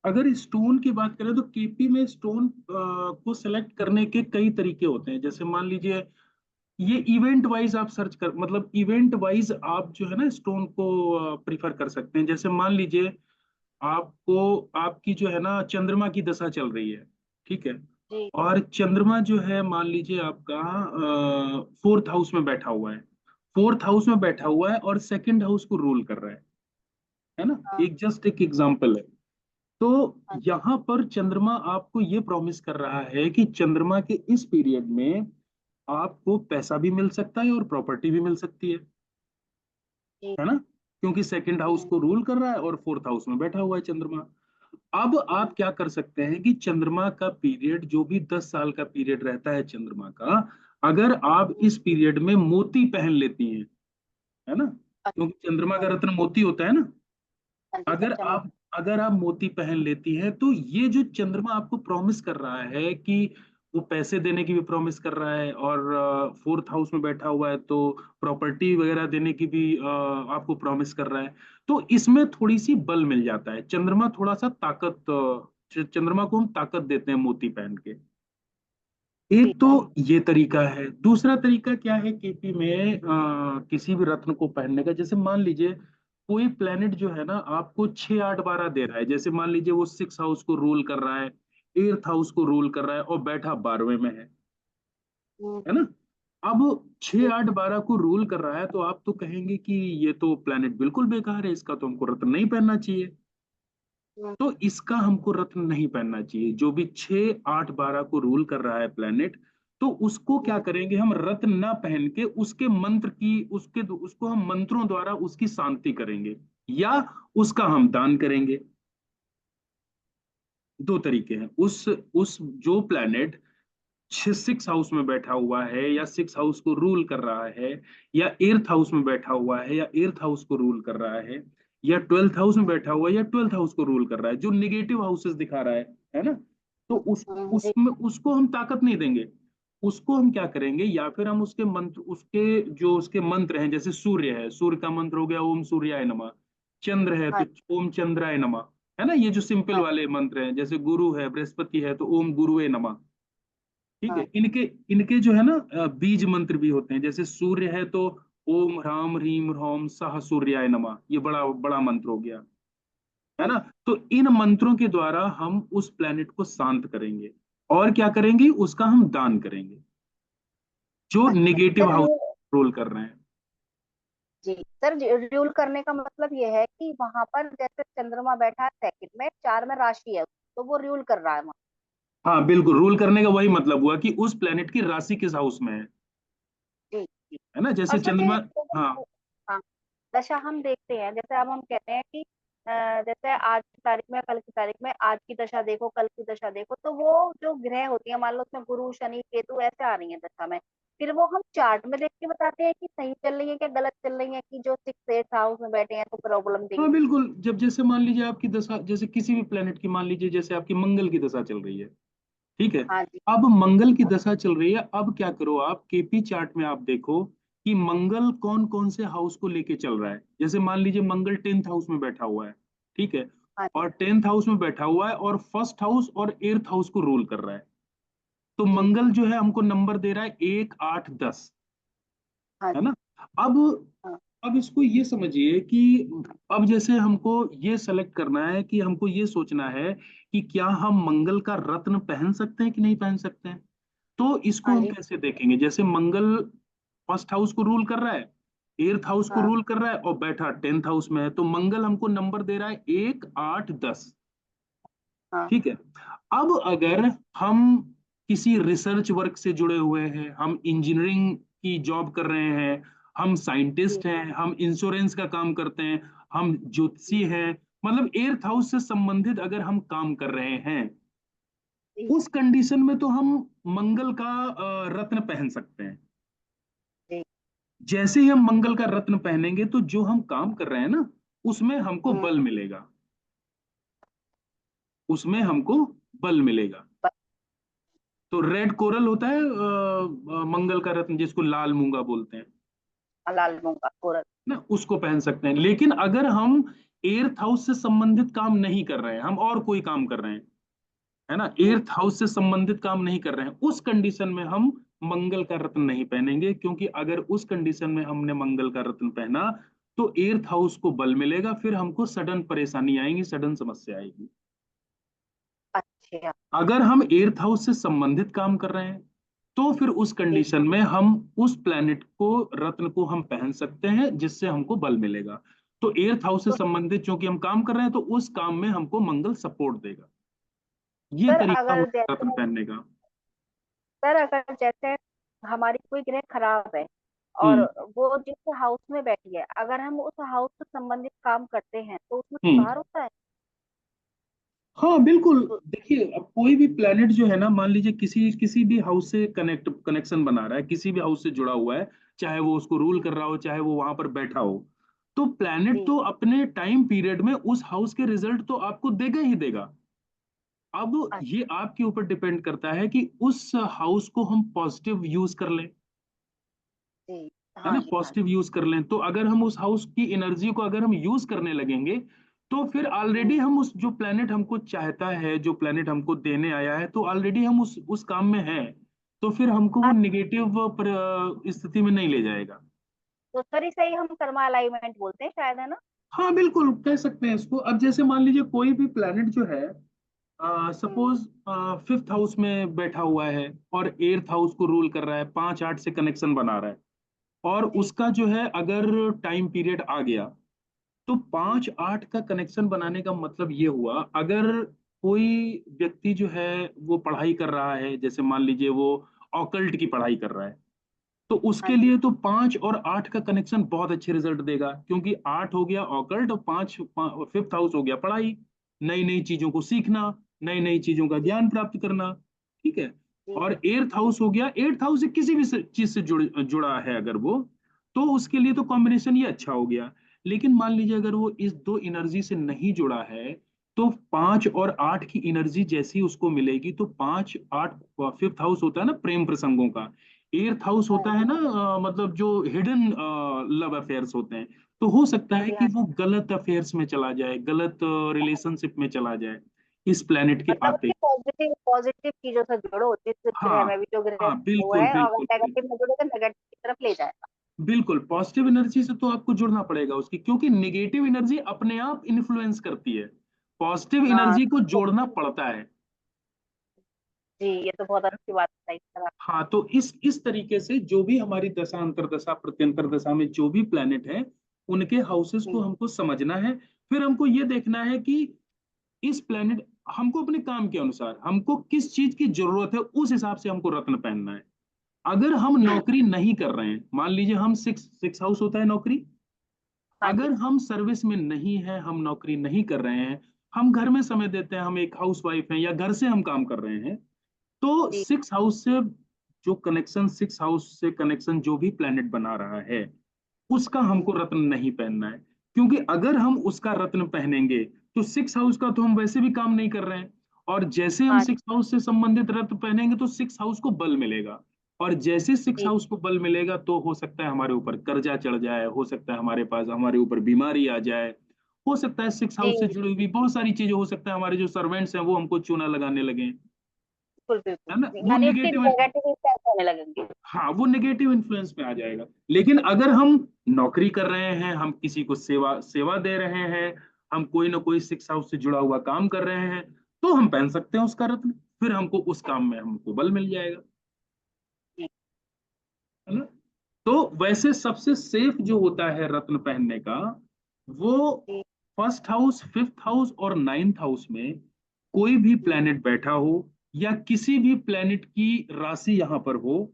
अगर स्टोन की बात करें तो केपी में स्टोन को सेलेक्ट करने के कई तरीके होते हैं। जैसे मान लीजिए, ये इवेंट वाइज आप सर्च कर, मतलब इवेंट वाइज आप जो है ना स्टोन को प्रिफर कर सकते हैं। जैसे मान लीजिए आपको, आपकी जो है ना चंद्रमा की दशा चल रही है, ठीक है, जी। और चंद्रमा जो है मान लीजिए आपका फोर्थ हाउस में बैठा हुआ है, फोर्थ हाउस में बैठा हुआ है और सेकंड हाउस को रूल कर रहा है ना। हाँ। एक जस्ट एक एग्जांपल है। तो हाँ यहाँ पर चंद्रमा आपको ये प्रॉमिस कर रहा है कि चंद्रमा के इस पीरियड में आपको पैसा भी मिल सकता है और प्रॉपर्टी भी मिल सकती जी। है ना, क्योंकि सेकंड हाउस हम्म। को रूल कर रहा है और फोर्थ हाउस में बैठा हुआ है चंद्रमा। अब आप क्या कर सकते हैं कि चंद्रमा का पीरियड, जो भी 10 साल का पीरियड रहता है चंद्रमा का, अगर आप हम्म। इस पीरियड में मोती पहन लेती हैं, है ना, अच्छा। क्योंकि चंद्रमा का हाँ रत्न मोती होता है ना। हाँ जी, अगर सच्चा आप मोती। अगर आप मोती पहन लेती हैं तो ये जो चंद्रमा आपको प्रॉमिस कर रहा है कि वो पैसे देने की भी प्रॉमिस कर रहा है, और फोर्थ हाउस में बैठा हुआ है तो प्रॉपर्टी वगैरह देने की भी आपको प्रॉमिस कर रहा है। तो इसमें थोड़ी सी बल मिल जाता है, चंद्रमा थोड़ा सा ताकत, चंद्रमा को हम ताकत देते हैं मोती पहन के। जी। एक तो ये तरीका है। दूसरा तरीका क्या है केपी में किसी भी रत्न को पहनने का, जैसे मान लीजिए कोई प्लेनेट जो है ना आपको 6 8 12 दे रहा है, जैसे मान लीजिए वो सिक्स हाउस को रूल कर रहा है, एर्थ हाउस को रूल कर रहा है और बैठा 12वें में हम्म। है ना। अब जी। 6 8 12 को रूल कर रहा है तो आप तो कहेंगे कि ये तो प्लेनेट बिल्कुल बेकार है, इसका तो हमको रत्न नहीं पहनना चाहिए। हम्म। तो इसका हमको रत्न नहीं पहनना चाहिए, जो भी 6 8 12 को रूल कर रहा है प्लेनेट, तो उसको क्या हम्म। करेंगे हम, रत्न ना पहन के उसके मंत्र की, उसको हम मंत्रों द्वारा उसकी शांति करेंगे, या उसका हम दान करेंगे। दो तरीके हैं। उस जो प्लेनेट सिक्स हाउस में बैठा हुआ है या सिक्स हाउस को रूल कर रहा है, या एर्थ हाउस में बैठा हुआ है या एर्थ हाउस को रूल कर रहा है, या ट्वेल्थ हाउस में बैठा हुआ है या ट्वेल्थ हाउस को रूल कर रहा है, जो निगेटिव हाउसेस दिखा रहा है ना। तो जी। उसमें उसको हम ताकत नहीं देंगे। उसको हम क्या करेंगे, या फिर हम उसके मंत्र, उसके जो उसके मंत्र हैं, जैसे सूर्य है, सूर्य का मंत्र हो गया ओम सूर्याय नमः। चंद्र है हाँ। तो ओम चंद्राय नमः, है ना, ये जो सिंपल हाँ। वाले मंत्र हैं। जैसे गुरु है, बृहस्पति है तो ओम गुरुवे नमः। ठीक है, हाँ। इनके इनके जो है ना बीज मंत्र भी होते हैं। जैसे सूर्य है तो ओम ह्राम ह्रीम ह्रोम सह सूर्याय नमः, ये बड़ा बड़ा मंत्र हो गया, है हाँ। ना। तो इन मंत्रों के द्वारा हम उस प्लेनेट को शांत करेंगे, और क्या करेंगे, उसका हम दान करेंगे, जो अच्छा निगेटिव सर, हाउस ये रोल कर रहे हैं। जी सर, रूल करने का मतलब ये है कि वहां पर जैसे चंद्रमा बैठा है सेकंड में, 4 में राशि है, तो वो रूल कर रहा है वहाँ। हाँ बिल्कुल, रूल करने का वही मतलब हुआ कि उस प्लेनेट की राशि किस हाउस में जी। जी। है ना, और जैसे सर चंद्रमा। हाँ हाँ, दशा हम देखते हैं, जैसे अब हम कहते हैं कि जैसे आज की तारीख में, कल की तारीख में, आज की दशा देखो, कल की दशा देखो, तो वो जो ग्रह होती है, मान लो उसमें गुरु शनि केतु ऐसे आ रही है दशा में, फिर वो हम चार्ट में देख के बताते हैं कि सही चल रही है क्या गलत चल रही है, कि जो 6 8 हाउस में बैठे हैं तो प्रॉब्लम हाँ देंगी। बिल्कुल, जब जैसे मान लीजिए आपकी दशा, जैसे किसी भी प्लेनेट की, मान लीजिए जैसे आपकी मंगल की दशा चल रही है, ठीक है। हाँ जी। अब मंगल की दशा चल रही है, अब क्या करो, आप केपी चार्ट में आप देखो कि मंगल कौन कौन से हाउस को लेके चल रहा है। जैसे मान लीजिए मंगल 10th हाउस में बैठा हुआ है, ठीक है, हाँ जी। और 10th हाउस में बैठा हुआ है और फर्स्ट हाउस और एर्थ हाउस को रूल कर रहा है। तो जी। मंगल जो है हमको नंबर दे रहा है 1 8 10, हाँ है जी। ना। अब हाँ। अब इसको ये समझिए कि अब जैसे हमको ये सेलेक्ट करना है कि हमको ये सोचना है कि क्या हम मंगल का रत्न पहन सकते हैं कि नहीं पहन सकते हैं। तो इसको हाँ हम जी। कैसे देखेंगे, जैसे मंगल फर्स्ट हाउस को रूल कर रहा है, एर्थ हाउस को हाँ। रूल कर रहा है और बैठा 10th हाउस में है, तो मंगल हमको नंबर दे रहा है 1 8 10। हाँ। ठीक है। अब अगर हम किसी रिसर्च वर्क से जुड़े हुए हैं, हम इंजीनियरिंग की जॉब कर रहे हैं, हम जी। साइंटिस्ट हैं, हम इंश्योरेंस का काम करते हैं, हम ज्योतिषी हैं, मतलब एर्थ हाउस से संबंधित अगर हम काम कर रहे हैं, जी। उस कंडीशन में तो हम मंगल का रत्न पहन सकते हैं। जी। जैसे ही हम मंगल का रत्न पहनेंगे तो जो हम काम कर रहे हैं ना, उसमें हमको हम्म। बल मिलेगा, उसमें हमको बल मिलेगा। तो रेड कोरल होता है मंगल का रत्न, जिसको लाल मूंगा बोलते हैं लाल मूंग का कोरल। ना, उसको पहन सकते हैं। लेकिन अगर हम एर्थ हाउस से संबंधित काम नहीं कर रहे हैं, हम और कोई काम कर रहे हैं, है ना, जी, एर्थ हाउस से संबंधित काम नहीं कर रहे हैं, उस कंडीशन में हम मंगल का रत्न नहीं पहनेंगे, क्योंकि अगर उस कंडीशन में हमने मंगल का रत्न पहना तो एर्थ हाउस को बल मिलेगा, फिर हमको सडन परेशानी आएगी, सडन समस्या आएगी। अच्छा, अगर हम एर्थ हाउस से संबंधित काम कर रहे हैं तो फिर उस जी, कंडीशन में हम उस प्लैनेट को, रत्न को हम पहन सकते हैं, जिससे हमको बल मिलेगा। तो एर्थ हाउस से तो संबंधित चूंकि हम काम कर रहे हैं तो उस काम में हमको मंगल सपोर्ट देगा। ये सर तरीका अगर होता है रत्न जैसे पहनने का। सर अगर जैसे हमारी कोई ग्रह खराब है और हम्म। वो जिस हाउस में बैठी है, अगर हम उस हाउस से संबंधित काम करते हैं तो उसमें हम्म। सुधार होता है? हाँ बिल्कुल। तो देखिए, अब कोई भी प्लेनेट जो है ना, मान लीजिए किसी किसी भी हाउस से कनेक्शन बना रहा है, किसी भी हाउस से जुड़ा हुआ है, चाहे वो उसको रूल कर रहा हो, चाहे वो वहां पर बैठा हो, तो प्लेनेट जी, तो अपने टाइम पीरियड में उस हाउस के रिजल्ट तो आपको देगा ही देगा। अब अच्छा, ये आपके ऊपर डिपेंड करता है कि उस हाउस को हम पॉजिटिव यूज कर लें, जी, है हाँ ना, जी, हाँ पॉजिटिव यूज कर लें। तो अगर हम उस हाउस की एनर्जी को अगर हम यूज करने लगेंगे तो फिर जी, ऑलरेडी हम उस जो प्लेनेट हमको चाहता है, जो प्लेनेट हमको देने आया है, तो ऑलरेडी हम उस काम में हैं, तो फिर हमको वो अच्छा, निगेटिव स्थिति में नहीं ले जाएगा। तो सर इसे ही हम कर्मा अलाइनमेंट बोलते हैं शायद, है ना? हाँ बिल्कुल कह सकते हैं इसको। अब जैसे मान लीजिए कोई भी प्लेनेट जो है, हम्म, सपोज फिफ्थ हाउस में बैठा हुआ है और एर्थ हाउस को रूल कर रहा है, 5-8 से कनेक्शन बना रहा है, और जी, उसका जो है अगर टाइम पीरियड आ गया, तो जी, 5-8 का कनेक्शन बनाने का मतलब ये हुआ, अगर कोई व्यक्ति जो है वो पढ़ाई कर रहा है, जैसे मान लीजिए वो ऑकल्ट की पढ़ाई कर रहा है, तो हाँ उसके जी, लिए तो 5 और 8 का कनेक्शन बहुत अच्छे रिजल्ट देगा, क्योंकि 8 हो गया ऑकल्ट और पांच, फिफ्थ हाउस हो गया पढ़ाई, नई नई चीजों को सीखना, नई नई चीजों का जी, ज्ञान प्राप्त करना। ठीक है। जी, और एर्थ हाउस हो गया, एर्थ हाउस से किसी भी चीज से जुड़ा है अगर वो, तो उसके लिए तो कॉम्बिनेशन ये अच्छा हो गया। लेकिन मान लीजिए अगर वो इस दो एनर्जी से नहीं जुड़ा है, तो 5 और 8 की एनर्जी जैसी उसको मिलेगी, तो 5-8, फिफ्थ हाउस होता है ना प्रेम प्रसंगों का, एर्थ हाउस हाँ होता जी, है ना मतलब जो हिडन लव अफेयर्स होते हैं, तो हो सकता हाँ है जी, कि हाँ वो जी। गलत अफेयर्स में चला जाए, गलत रिलेशनशिप में चला जाए इस प्लेनेट के मतलब आते। उसकी पॉजिटिव पॉजिटिव चीजों से जुड़ो, जिस ग्रह हाँ। में भी जो ग्रह हाँ वो बिल्कुल है, अगर बिल्कुल नेगेटिव बिल्कुल। में जुड़े तो नेगेटिव की तरफ ले जाएगा। बिल्कुल पॉजिटिव एनर्जी से तो आपको जुड़ना पड़ेगा उसकी, क्योंकि निगेटिव एनर्जी अपने आप इन्फ्लुएंस करती है, पॉजिटिव हाँ, एनर्जी को तो जोड़ना पड़ता है। जी, ये तो बहुत अच्छी बात बताई सर आप। हाँ, तो इस तरीके से जो भी हमारी दशा अंतरदशा प्रत्यंतर दशा में जो भी प्लेनेट है, उनके हाउसेस को जी, हमको समझना है। फिर हमको ये देखना है कि इस प्लेनेट, हमको अपने काम के अनुसार हमको किस चीज की जरूरत है, उस हिसाब से हमको रत्न पहनना है। अगर हम जी, नौकरी नहीं कर रहे हैं, मान लीजिए हम सिक्स सिक्स हाउस होता है नौकरी, हाँ जी, अगर हम सर्विस में नहीं है, हम नौकरी नहीं कर रहे हैं, हम घर में समय देते हैं, हम एक हाउस वाइफ हैं या घर से हम काम कर रहे हैं, तो जी, सिक्स हाउस से जो कनेक्शन, सिक्स हाउस से कनेक्शन जो भी प्लेनेट बना रहा है, उसका जी, हमको रत्न नहीं पहनना है। क्योंकि अगर हम उसका रत्न पहनेंगे तो सिक्स हाउस का तो हम वैसे भी काम नहीं कर रहे हैं, और जैसे हम हाँ सिक्स हाउस से संबंधित रत्न पहनेंगे तो सिक्स हाउस को बल मिलेगा, और जैसे सिक्स जी, हाउस को बल मिलेगा तो हो सकता है हमारे ऊपर कर्जा चढ़ जाए, हो सकता है हमारे पास हमारे ऊपर बीमारी आ जाए, हो सकता है सिक्स जी, हाउस से जुड़ी हुई बहुत सारी चीजें, हो सकता है हमारे जो सर्वेंट्स हैं वो हमको चूना लगाने लगे, बिल्कुल, बिल्कुल। है ना, वो यानी उसकी निगेटिव। नेगेटिव इम्पैक्ट होने लगेंगे। हाँ, वो नेगेटिव इन्फ्लुएंस में आ जाएगा। लेकिन अगर हम नौकरी कर रहे हैं, हम किसी को सेवा सेवा दे रहे हैं, हम कोई ना कोई सिक्स हाउस से जुड़ा हुआ काम कर रहे हैं, तो हम पहन सकते हैं उसका रत्न, फिर हमको उस काम में हमको बल मिल जाएगा, जी, है ना। तो वैसे सबसे सेफ जो होता है रत्न पहनने का, वो जी, फर्स्ट हाउस, फिफ्थ हाउस और नाइन्थ हाउस में कोई भी जी, प्लेनेट बैठा हो, या किसी भी प्लेनेट की राशि यहां पर हो,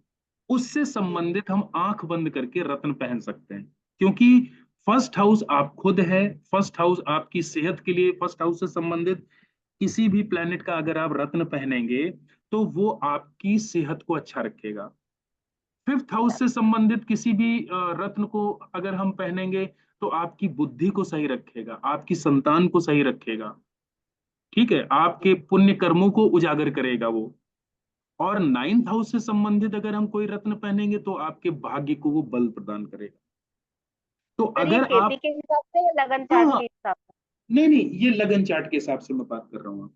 उससे जी, संबंधित हम आंख बंद करके रत्न पहन सकते हैं। क्योंकि फर्स्ट हाउस आप खुद है, फर्स्ट हाउस आपकी सेहत के लिए, फर्स्ट हाउस से संबंधित किसी भी प्लेनेट का अगर आप रत्न पहनेंगे तो वो आपकी सेहत को अच्छा रखेगा। फिफ्थ हाउस से संबंधित किसी भी रत्न को अगर हम पहनेंगे तो आपकी बुद्धि को सही रखेगा, आपकी संतान को सही रखेगा। ठीक है, जी। आपके पुण्य कर्मों को उजागर करेगा वो। और नाइन्थ हाउस से संबंधित अगर हम कोई रत्न पहनेंगे तो आपके भाग्य को वो बल प्रदान करेगा। तो सर ये अगर खेती आप, के हिसाब से या लगन हाँ चार्ट हाँ, के हिसाब से? नहीं नहीं, ये लगन चार्ट के हिसाब से मैं बात कर रहा हूँ।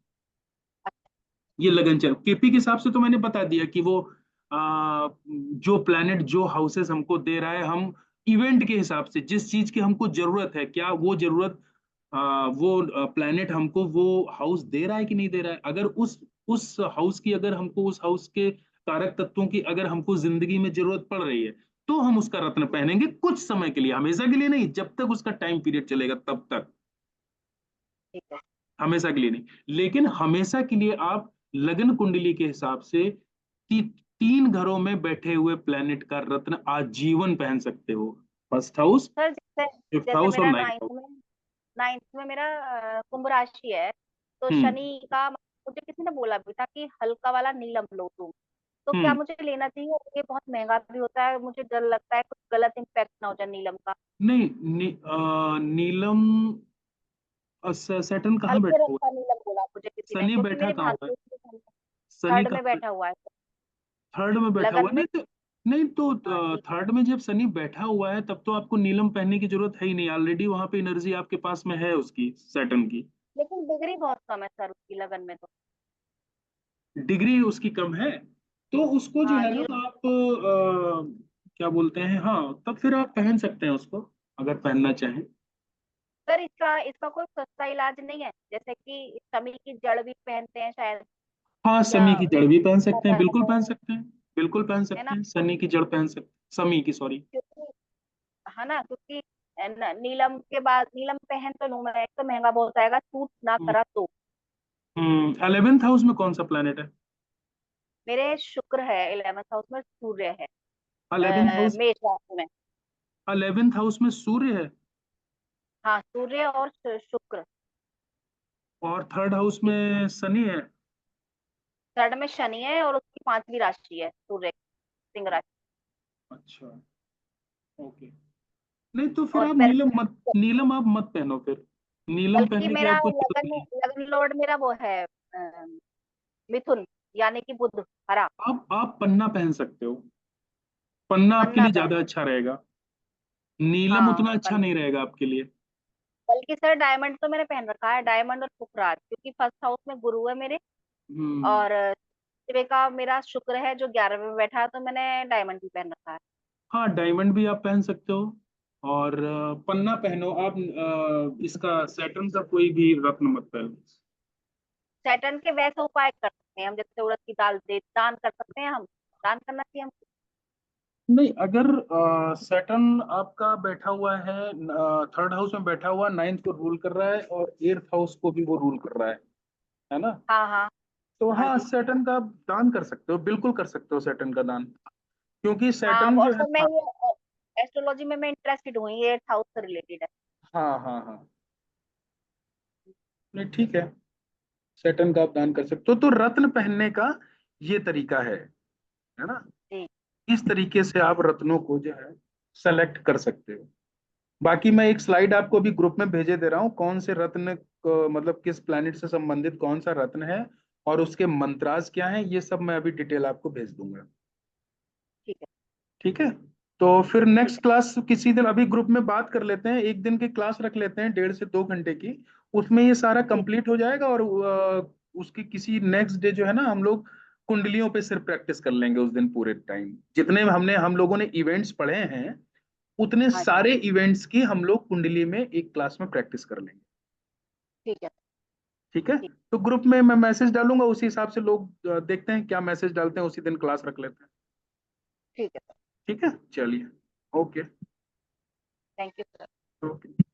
ये लगन चार्ट केपी के हिसाब से तो मैंने बता दिया कि वो जो प्लैनेट जो हाउसेस हमको दे रहा है, हम इवेंट के हिसाब से जिस चीज की हमको जरूरत है, क्या वो जरूरत वो प्लैनेट हमको वो हाउस दे रहा है कि नहीं दे रहा है। अगर उस हाउस की, अगर हमको उस हाउस के कारक तत्वों की अगर हमको जिंदगी में जरूरत पड़ रही है, तो हम उसका रत्न पहनेंगे कुछ समय के लिए, हमेशा के लिए नहीं, जब तक उसका टाइम पीरियड चलेगा तब तक। ठीक है। हमेशा के लिए नहीं। लेकिन हमेशा के लिए आप लगन कुंडली के हिसाब से तीन घरों में बैठे हुए प्लेनेट का रत्न आजीवन पहन सकते हो। फर्स्ट हाउस, सर जैसे, फिफ्थ जैसे हाउस और मेरा नाइन्थ हाउस। नाइन्थ में मेरा कुंभ राशि है, तो हम्म। शनि का मुझे किसी ने बोला भी था कि हल्का वाला नीलम लो तुम। तो क्या हम्म। मुझे लेना चाहिए? ये बहुत महंगा भी होता है, मुझे डर लगता है कुछ गलत इम्पैक्ट ना हो जाए नीलम का। नहीं नीलम सैटर्न कहाँ हल्के बैठा रंग हुआ का नीलम बोला मुझे किसी है? ने, शनि क्योंकि बैठा मेरी कहाँ हुआ है? भाग्य शनि थर्ड में कहाँ? बैठा हुआ है। थर्ड में बैठा हुआ लगन है? में। नहीं तो, नहीं तो हाँ ठीक। थर्ड में जब शनि बैठा हुआ है तब तो आपको नीलम पहनने की जरूरत है ही नहीं, ऑलरेडी वहां पे एनर्जी आपके पास में है उसकी, सैटर्न की। लेकिन डिग्री बहुत कम है सर उसकी लगन में तो। डिग्री उसकी कम है, तो उसको जो हाँ है ना जीरो। आप क्या बोलते हैं, हाँ तब फिर आप पहन सकते हैं उसको, अगर पहनना चाहें। सर इसका इसका कोई सस्ता इलाज नहीं है, जैसे कि शमी की जड़ भी पहनते हैं शायद, हाँ, या शमी की जड़ भी पहन सकते हैं, बिल्कुल पहन है सकते हैं। बिल्कुल पहन सकते ना? हैं, शनि की जड़ पहन सकते, शमी की, सॉरी। क्योंकि है ना, क्योंकि नीलम के बाद नीलम पहन तो लूं मैं, एक तो महंगा बहुत आएगा, सूट ना करा तो। 11th हाउस में कौन सा प्लेनेट है? मेरे शुक्र है 11th हाउस में, सूर्य है 11th हाउस, मेष राशि में। 11th हाउस में सूर्य है, हाँ सूर्य और शुक्र। और थर्ड हाउस में शनि है। थर्ड में शनि है और उसकी पांचवी राशि है सूर्य, सिंह राशि। अच्छा, ओके। नहीं तो फिर और आप पर, नीलम मत, नीलम आप मत पहनो फिर। नीलम बल्कि पहनने की मेरा आपको जरूरत लगन नहीं। लगन लॉर्ड मेरा वो है मिथुन, यानी कि बुध, हरा। आप पन्ना पहन सकते हो, पन्ना आपके पन्ना लिए पहन। ज्यादा अच्छा रहेगा। नीलम हाँ उतना अच्छा पन्ना। नहीं रहेगा आपके लिए। बल्कि सर डायमंड तो मैंने पहन रखा है, डायमंड और पुखराज, क्योंकि फर्स्ट हाउस में गुरु है मेरे। हम्म। और शिवे का मेरा शुक्र है जो 11वें में बैठा है, तो मैंने डायमंड भी पहन रखा है। हाँ, डायमंड भी आप पहन सकते हो, और पन्ना पहनो आप। इसका सैटर्न का कोई भी रत्न मत पहनो। सैटर्न के वैसे उपाय कर सकते हैं हम, जैसे उड़द की दाल दे दान कर सकते हैं हम, दान करना चाहिए हम। नहीं, अगर सैटर्न आपका बैठा हुआ है, थर्ड हाउस में बैठा हुआ, नाइन्थ को रूल कर रहा है और एर्थ हाउस को भी वो रूल कर रहा है ना? हाँ हाँ। तो हाँ हाँ, जी। सैटर्न का आप दान कर सकते हो, बिल्कुल कर सकते हो सैटर्न का दान, क्योंकि हाँ सैटर्न और जो है सर मैं ना। ये एस्ट्रोलॉजी में मैं इंटरेस्टेड हूँ, ये 8th हाउस से रिलेटेड है। हाँ हाँ हाँ, नहीं ठीक है, सैटर्न का आप दान कर सकते हो। तो रत्न पहनने का ये तरीका है ना? जी। इस तरीके से आप रत्नों को जो है सेलेक्ट कर सकते हो। बाकी मैं एक स्लाइड आपको अभी ग्रुप में भेजे दे रहा हूँ, कौन से रत्न मतलब किस प्लैनेट से संबंधित कौन सा रत्न है और उसके मंत्राज क्या हैं, ये सब मैं अभी डिटेल आपको भेज दूंगा। ठीक है। ठीक है, तो फिर ठीक नेक्स्ट है। क्लास किसी दिन अभी ग्रुप में बात कर लेते हैं, एक दिन की क्लास रख लेते हैं 1.5 से 2 घंटे की। उसमें ये सारा ठीक। कंप्लीट हो जाएगा, और उसकी किसी नेक्स्ट डे जो है ना, हम लोग कुंडलियों पे सिर्फ प्रैक्टिस कर लेंगे उस दिन पूरे टाइम, जितने हम लोगों ने इवेंट्स पढ़े हैं उतने हाँ जी। सारे इवेंट्स की हम लोग कुंडली में एक क्लास में प्रैक्टिस कर लेंगे। ठीक है। ठीक है, ठीक। तो ग्रुप में मैं मैसेज डालूंगा, उसी हिसाब से लोग देखते हैं क्या मैसेज डालते हैं, उसी दिन क्लास रख लेते हैं। ठीक है। ठीक है, चलिए, okay. Thank you sir. Okay.